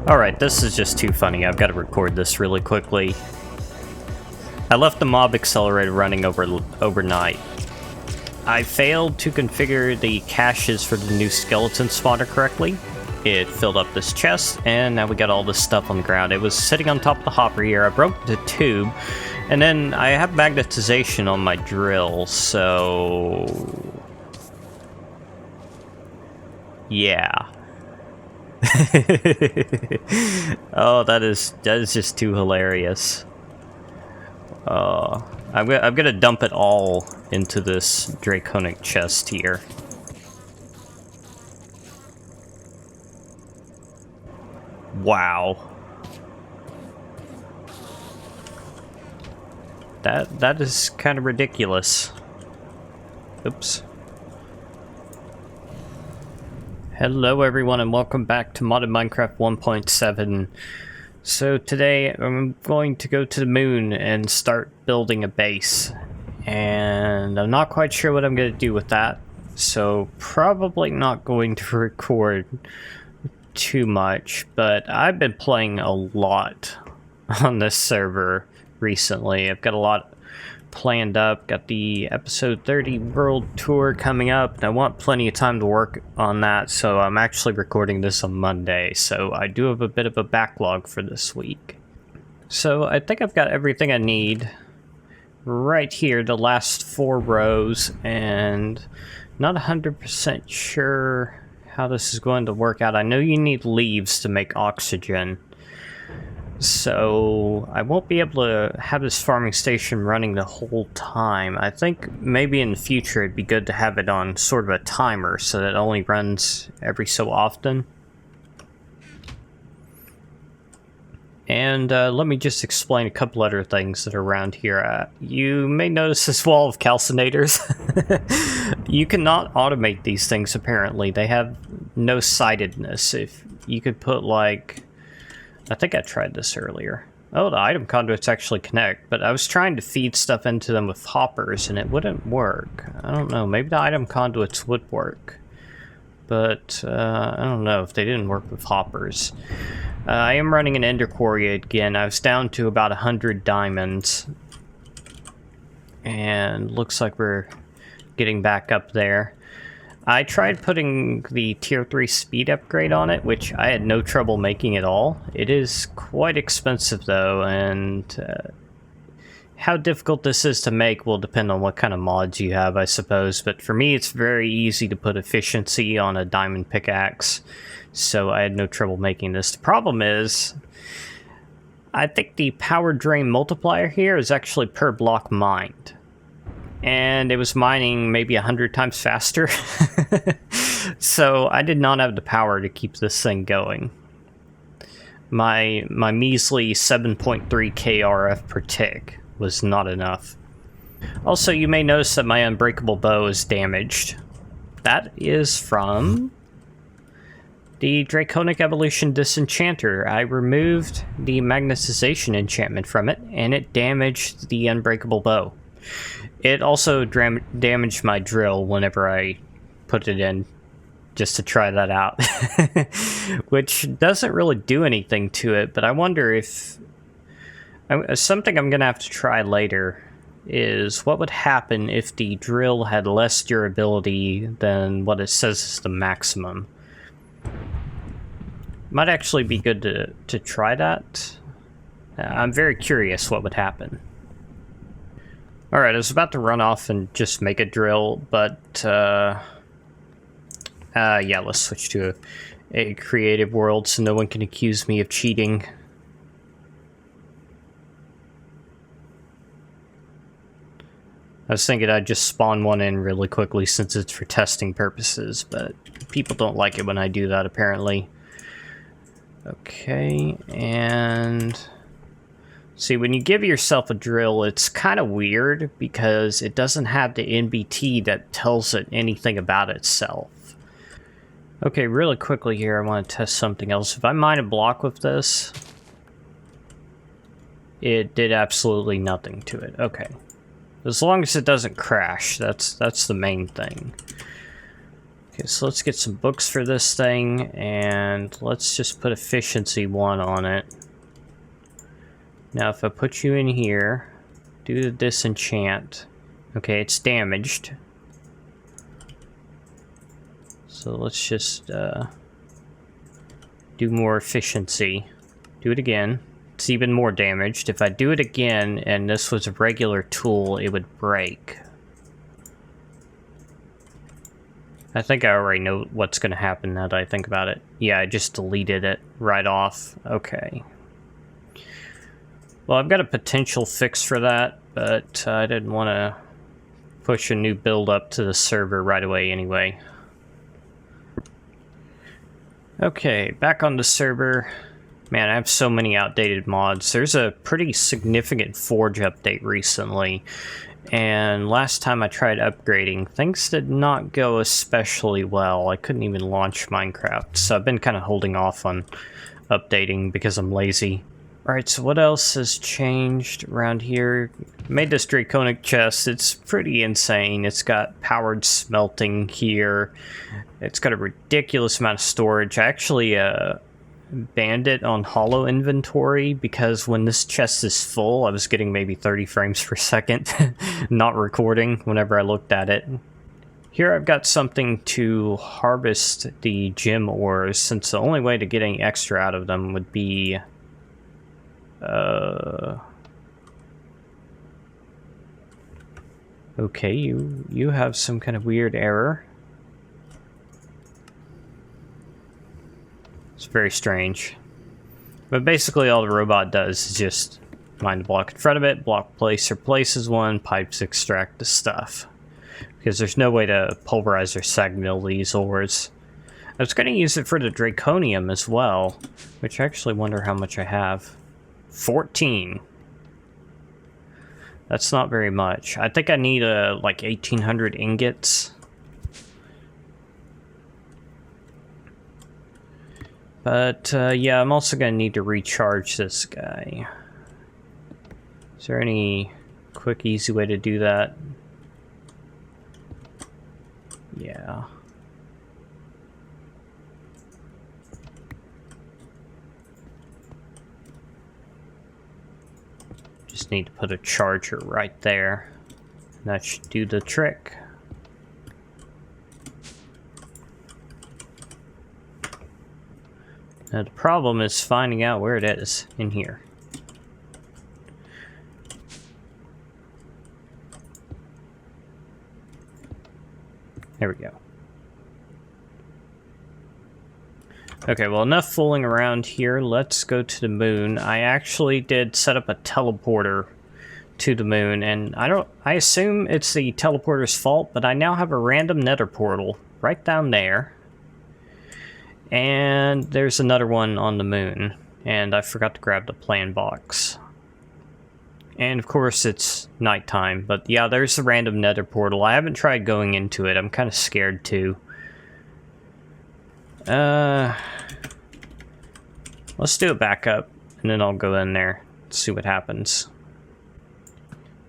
Alright, this is just too funny. I've got to record this really quickly. I left the mob accelerator running overnight. I failed to configure the caches for the new skeleton spawner correctly. It filled up this chest, and now we got all this stuff on the ground. It was sitting on top of the hopper here. I broke the tube, and then I have magnetization on my drill, so... yeah. Oh, that is just too hilarious. I'm gonna dump it all into this draconic chest here. Wow. That is kind of ridiculous. Oops. Hello everyone and welcome back to Modded Minecraft 1.7. So today I'm going to go to the moon and start building a base. And I'm not quite sure what I'm going to do with that. So probably not going to record too much. But I've been playing a lot on this server recently. I've got a lot planned up. Got the episode 30 world tour coming up, and I want plenty of time to work on that, so I'm actually recording this on Monday, so I do have a bit of a backlog for this week. So I think I've got everything I need right here, the last 4 rows, and not 100% sure how this is going to work out. I know you need leaves to make oxygen, so I won't be able to have this farming station running the whole time. I think maybe in the future it'd be good to have it on sort of a timer so that it only runs every so often. And let me just explain a couple other things that are around here. You may notice this wall of calcinators. You cannot automate these things apparently. They have no sightedness. If you could put like... I think I tried this earlier. Oh, the item conduits actually connect, but I was trying to feed stuff into them with hoppers and it wouldn't work. I don't know, maybe the item conduits would work. But, I don't know if they didn't work with hoppers. I am running an ender quarry again. I was down to about 100 diamonds. And looks like we're getting back up there. I tried putting the tier 3 speed upgrade on it, which I had no trouble making at all. It is quite expensive though, and how difficult this is to make will depend on what kind of mods you have, I suppose. But for me, it's very easy to put efficiency on a diamond pickaxe, so I had no trouble making this. The problem is, I think the power drain multiplier here is actually per block mined. And it was mining maybe 100 times faster. So I did not have the power to keep this thing going. My measly 7.3 KRF per tick was not enough. Also, you may notice that my unbreakable bow is damaged. That is from the Draconic Evolution Disenchanter. I removed the magnetization enchantment from it, and it damaged the unbreakable bow. It also damaged my drill whenever I put it in, just to try that out. Which doesn't really do anything to it, but I wonder if... something I'm going to have to try later is what would happen if the drill had less durability than what it says is the maximum. Might actually be good to try that. I'm very curious what would happen. Alright, I was about to run off and just make a drill, but, yeah, let's switch to a creative world so no one can accuse me of cheating. I was thinking I'd just spawn one in really quickly since it's for testing purposes, but people don't like it when I do that, apparently. Okay, and... see, when you give yourself a drill, it's kind of weird because it doesn't have the NBT that tells it anything about itself. Okay, really quickly here, I want to test something else. If I mine a block with this, it did absolutely nothing to it. Okay. As long as it doesn't crash, that's the main thing. Okay, so let's get some books for this thing, and let's just put efficiency 1 on it. Now if I put you in here, do the disenchant. Okay, it's damaged. So let's just do more efficiency. Do it again. It's even more damaged. If I do it again and this was a regular tool, it would break. I think I already know what's going to happen now that I think about it. Yeah, I just deleted it right off. Okay. Well, I've got a potential fix for that, but I didn't want to push a new build up to the server right away anyway. Okay, back on the server. Man, I have so many outdated mods. There's a pretty significant Forge update recently, and last time I tried upgrading, things did not go especially well. I couldn't even launch Minecraft, so I've been kind of holding off on updating because I'm lazy. Alright, so what else has changed around here? Made this Draconic chest. It's pretty insane. It's got powered smelting here. It's got a ridiculous amount of storage. I actually banned it on hollow inventory because when this chest is full, I was getting maybe 30 frames per second, not recording whenever I looked at it. Here I've got something to harvest the gem ores, since the only way to get any extra out of them would be okay, you have some kind of weird error. It's very strange. But basically all the robot does is just mine the block in front of it, block place replaces one, pipes extract the stuff. Because there's no way to pulverize or sag mill these ores. I was going to use it for the Draconium as well, which I actually wonder how much I have. 14. That's not very much. I think I need like 1,800 ingots. But yeah, I'm also going to need to recharge this guy. Is there any quick, easy way to do that? Yeah. Just need to put a charger right there. And that should do the trick. Now the problem is finding out where it is in here. There we go. Okay, well, enough fooling around here. Let's go to the moon. I actually did set up a teleporter to the moon, and I assume it's the teleporter's fault, but I now have a random nether portal right down there. And there's another one on the moon, and I forgot to grab the plan box. And of course it's nighttime, but yeah, there's the random nether portal. I haven't tried going into it. I'm kind of scared too. Let's do a backup, and then I'll go in there, see what happens.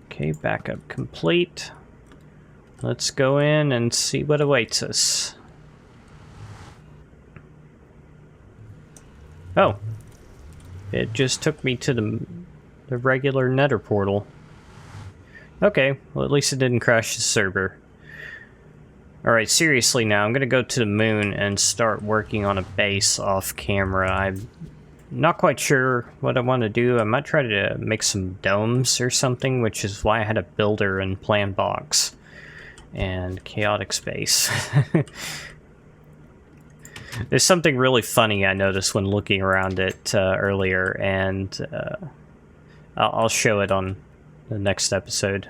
Okay, backup complete. Let's go in and see what awaits us. Oh, it just took me to the regular nether portal. Okay, well at least it didn't crash the server. Alright, seriously now, I'm gonna go to the moon and start working on a base off camera. I'm not quite sure what I want to do. I might try to make some domes or something, which is why I had a builder and plan box. And chaotic space. There's something really funny I noticed when looking around it earlier, and I'll show it on the next episode.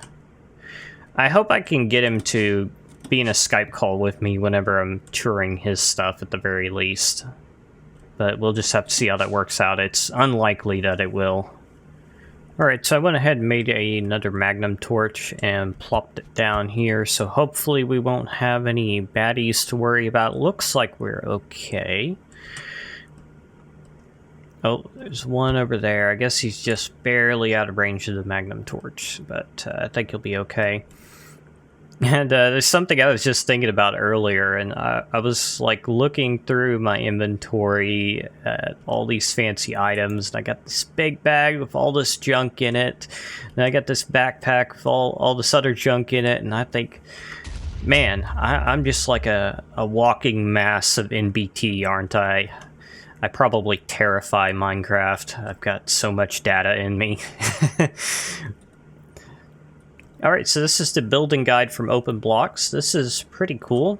I hope I can get him to be in a Skype call with me whenever I'm touring his stuff at the very least. But we'll just have to see how that works out. It's unlikely that it will. Alright, so I went ahead and made another Magnum Torch and plopped it down here, so hopefully we won't have any baddies to worry about. Looks like we're okay. Oh, there's one over there. I guess he's just barely out of range of the Magnum Torch, but I think he'll be okay. And there's something I was just thinking about earlier, and I was like looking through my inventory at all these fancy items, and I got this big bag with all this junk in it, and I got this backpack with all this other junk in it, and I think, man, I'm just like a walking mass of NBT, aren't I? I probably terrify Minecraft. I've got so much data in me. Alright, so this is the building guide from Open Blocks. This is pretty cool.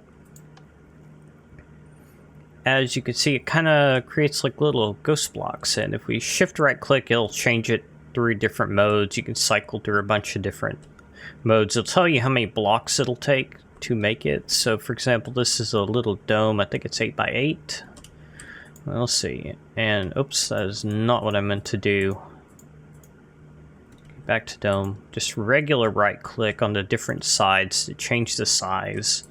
As you can see, it kind of creates like little ghost blocks, and if we shift right click, it'll change it through different modes. You can cycle through a bunch of different modes. It'll tell you how many blocks it'll take to make it. So for example, this is a little dome. I think it's 8 by 8. We'll see. And oops, that is not what I meant to do. Back to dome. Just regular right click on the different sides to change the size.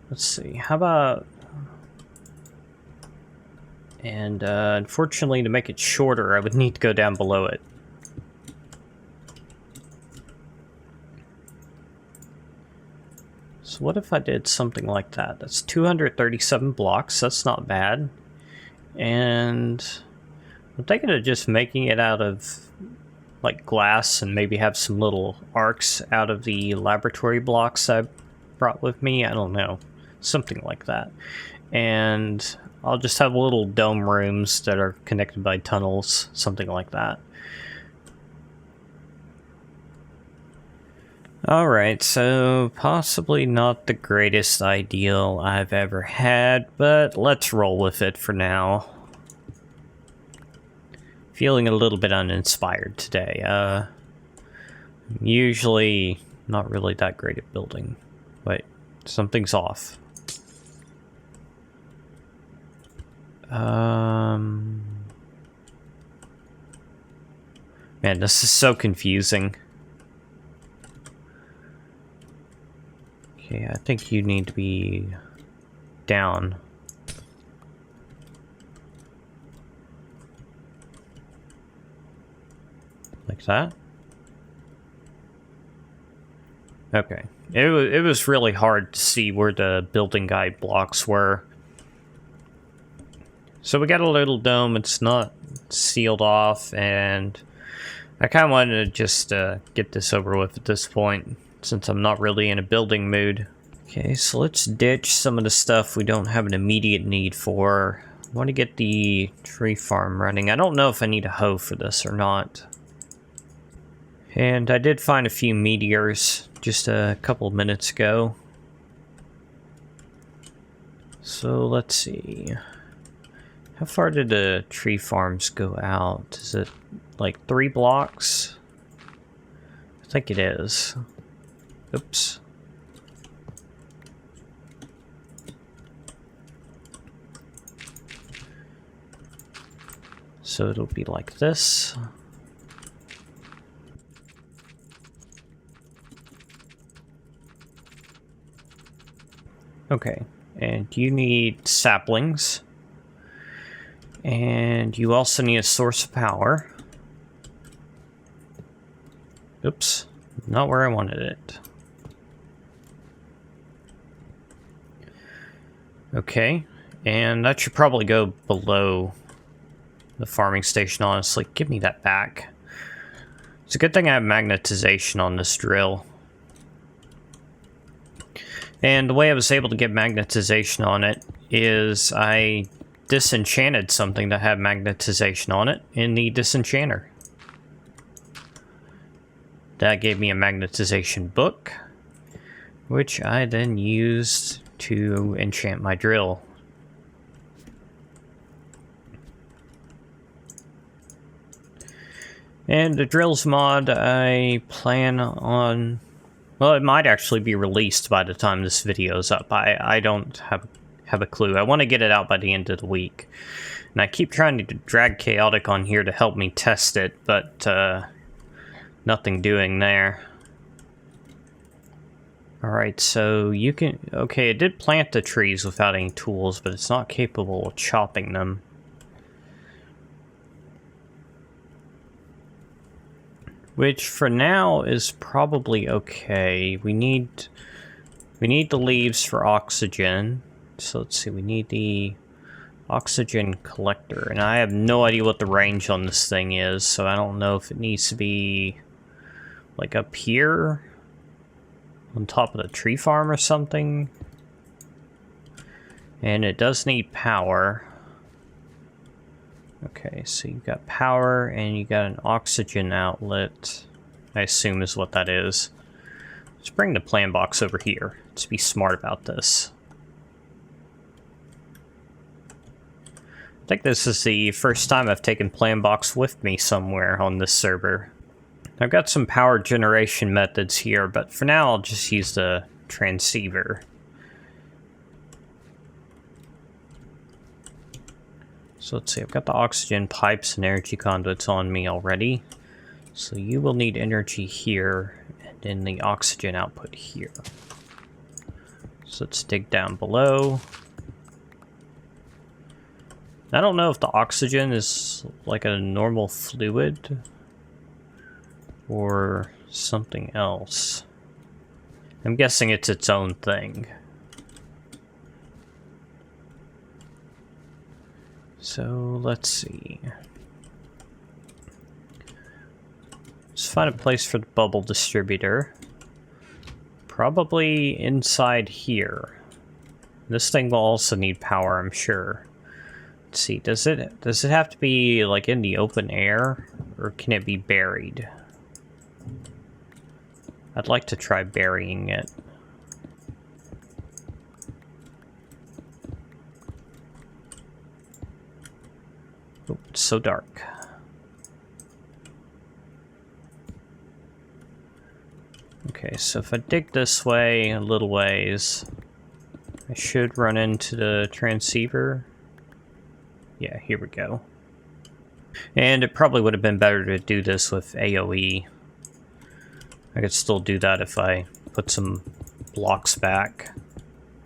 Let's see, how about... And unfortunately, to make it shorter, I would need to go down below it. So what if I did something like that? That's 237 blocks, that's not bad. And I'm thinking of just making it out of like glass and maybe have some little arcs out of the laboratory blocks I brought with me. I don't know, something like that. And I'll just have little dome rooms that are connected by tunnels, something like that. Alright, so possibly not the greatest ideal I've ever had, but let's roll with it for now. Feeling a little bit uninspired today. Usually not really that great at building. Wait, something's off. Man, this is so confusing. Okay, I think you need to be down. Like that? Okay. It was really hard to see where the building guide blocks were. So we got a little dome, it's not sealed off, and I kind of wanted to just get this over with at this point, since I'm not really in a building mood. Okay, so let's ditch some of the stuff we don't have an immediate need for. I want to get the tree farm running. I don't know if I need a hoe for this or not. And I did find a few meteors just a couple of minutes ago. So let's see. How far did the tree farms go out? Is it like 3 blocks? I think it is. Oops. So it'll be like this. Okay, and you need saplings. And you also need a source of power. Oops, not where I wanted it. Okay, and that should probably go below the farming station, honestly. Give me that back. It's a good thing I have magnetization on this drill. And the way I was able to get magnetization on it is I disenchanted something that had magnetization on it in the disenchanter. That gave me a magnetization book, which I then used to enchant my drill. And the drills mod I plan on... Well, it might actually be released by the time this video is up. I don't have a clue. I want to get it out by the end of the week. And I keep trying to drag Chaotic on here to help me test it, but nothing doing there. Alright, so you can... Okay, it did plant the trees without any tools, but it's not capable of chopping them. Which, for now, is probably okay. We need We need the leaves for oxygen. So let's see, we need the oxygen collector. And I have no idea what the range on this thing is, so I don't know if it needs to be like up here on top of the tree farm or something. And it does need power. Okay, so you've got power and you got an oxygen outlet, I assume is what that is. Let's bring the plan box over here. Let's be smart about this. I think this is the first time I've taken plan box with me somewhere on this server. I've got some power generation methods here, but for now I'll just use the transceiver. So let's see, I've got the oxygen pipes and energy conduits on me already. So you will need energy here, and then the oxygen output here. So let's dig down below. I don't know if the oxygen is like a normal fluid or something else. I'm guessing it's its own thing. So let's see. Let's find a place for the bubble distributor. Probably inside here. This thing will also need power, I'm sure. Let's see, does it have to be like in the open air, or can it be buried? I'd like to try burying it. Oh, it's so dark. Okay, so if I dig this way a little ways, I should run into the transceiver. Yeah, here we go. And it probably would have been better to do this with AoE. I could still do that if I put some blocks back.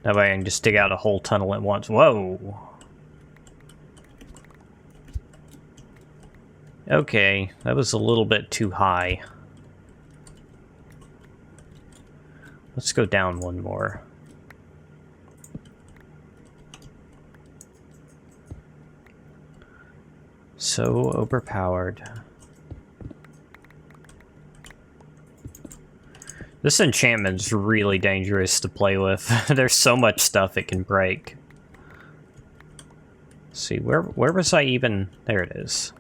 That way I can just dig out a whole tunnel at once. Whoa! Okay, that was a little bit too high. Let's go down one more. So overpowered. This enchantment's really dangerous to play with. There's so much stuff it can break. Let's see, where was I even? There it is.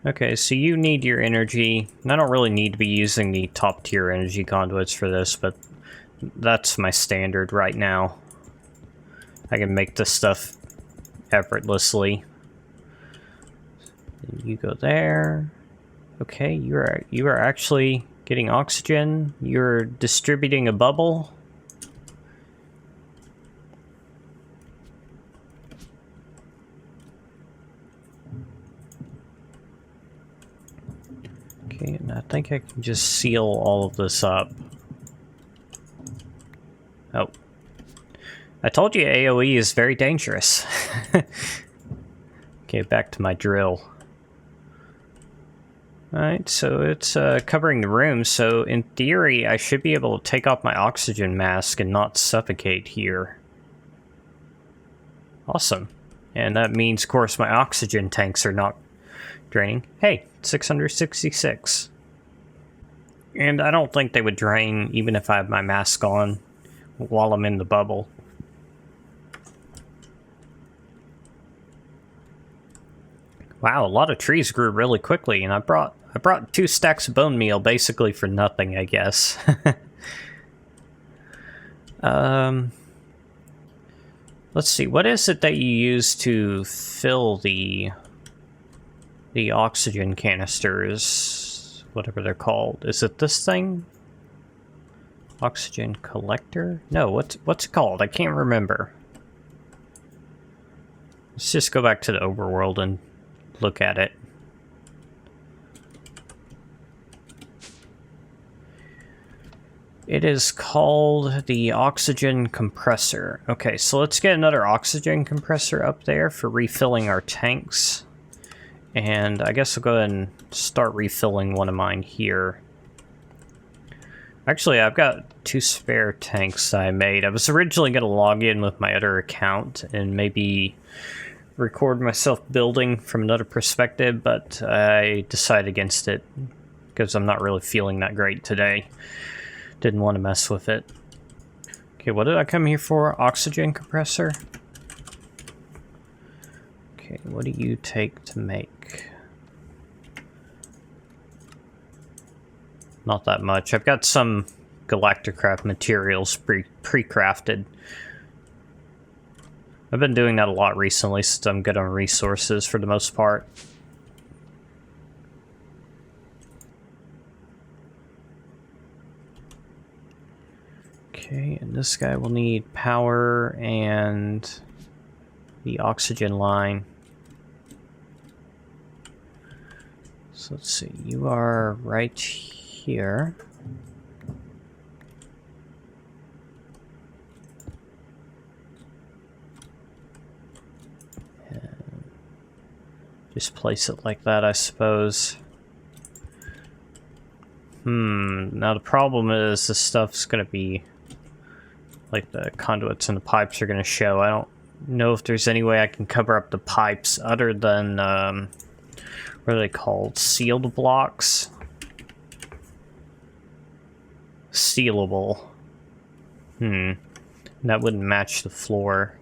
Okay, so you need your energy. I don't really need to be using the top tier energy conduits for this, but that's my standard right now. I can make this stuff effortlessly. You go there. Okay, you are actually getting oxygen. You're distributing a bubble. Okay, and I think I can just seal all of this up. Oh. I told you AoE is very dangerous. Okay, back to my drill. Alright, so it's covering the room, so in theory I should be able to take off my oxygen mask and not suffocate here. Awesome. And that means, of course, my oxygen tanks are not draining. Hey, 666. And I don't think they would drain even if I have my mask on while I'm in the bubble. Wow, a lot of trees grew really quickly, and I brought 2 stacks of bone meal basically for nothing, I guess. Let's see, what is it that you use to fill the oxygen canisters, whatever they're called? Is it this thing? Oxygen collector? No, what's it called? I can't remember. Let's just go back to the overworld and look at it. It is called the oxygen compressor. Okay, so let's get another oxygen compressor up there for refilling our tanks. And I guess I'll go ahead and start refilling one of mine here. Actually, I've got 2 spare tanks I made. I was originally going to log in with my other account and maybe record myself building from another perspective, but I decided against it because I'm not really feeling that great today. Didn't want to mess with it. Okay, what did I come here for? Oxygen compressor? Okay, what do you take to make? Not that much. I've got some BiblioCraft materials pre-crafted. I've been doing that a lot recently since I'm good on resources for the most part. Okay, and this guy will need power and the oxygen line. So let's see, you are right here. And just place it like that, I suppose. Now the problem is this stuff's gonna be, like the conduits and the pipes are gonna show. I don't know if there's any way I can cover up the pipes other than, what are they called? Sealed blocks? Sealable. That wouldn't match the floor.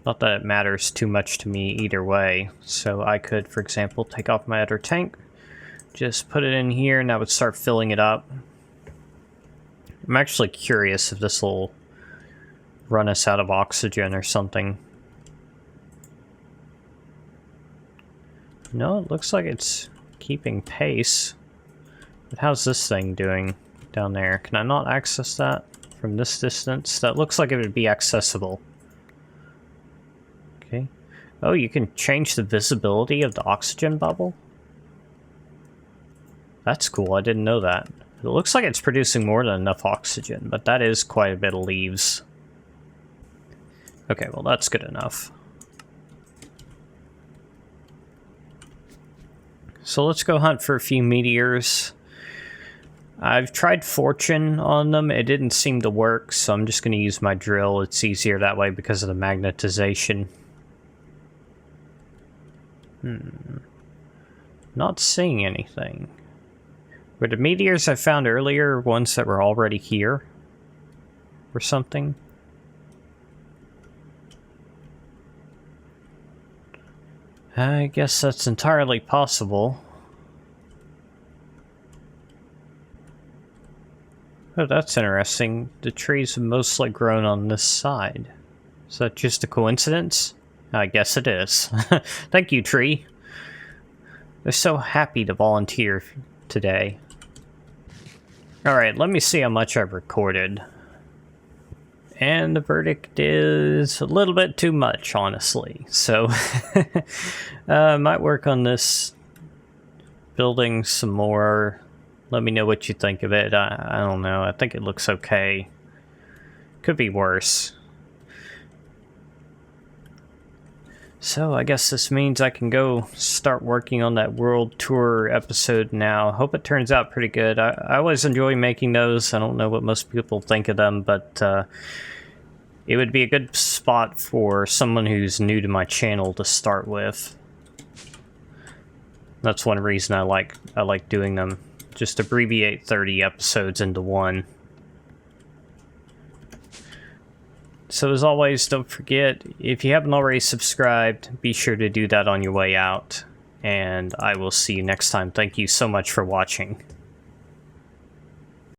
Not that it matters too much to me either way. So I could, for example, take off my other tank, just put it in here, and that would start filling it up. I'm actually curious if this will run us out of oxygen or something. No, it looks like it's keeping pace. But how's this thing doing down there? Can I not access that from this distance? That looks like it would be accessible. Okay. Oh, you can change the visibility of the oxygen bubble? That's cool, I didn't know that. It looks like it's producing more than enough oxygen, but that is quite a bit of leaves. Okay, well that's good enough. So let's go hunt for a few meteors. I've tried fortune on them, it didn't seem to work, so I'm just going to use my drill. It's easier that way because of the magnetization. Not seeing anything. Were the meteors I found earlier ones that were already here? Or something? I guess that's entirely possible. Oh, that's interesting. The trees have mostly grown on this side. Is that just a coincidence? I guess it is. Thank you, tree. They're so happy to volunteer today. Alright, let me see how much I've recorded. And the verdict is a little bit too much, honestly. So, might work on this building some more. Let me know what you think of it. I don't know. I think it looks okay. Could be worse. So I guess this means I can go start working on that world tour episode now. Hope it turns out pretty good. I always enjoy making those. I don't know what most people think of them, but it would be a good spot for someone who's new to my channel to start with. That's one reason I like doing them. Just abbreviate 30 episodes into one. So as always, don't forget, if you haven't already subscribed, be sure to do that on your way out. And I will see you next time. Thank you so much for watching.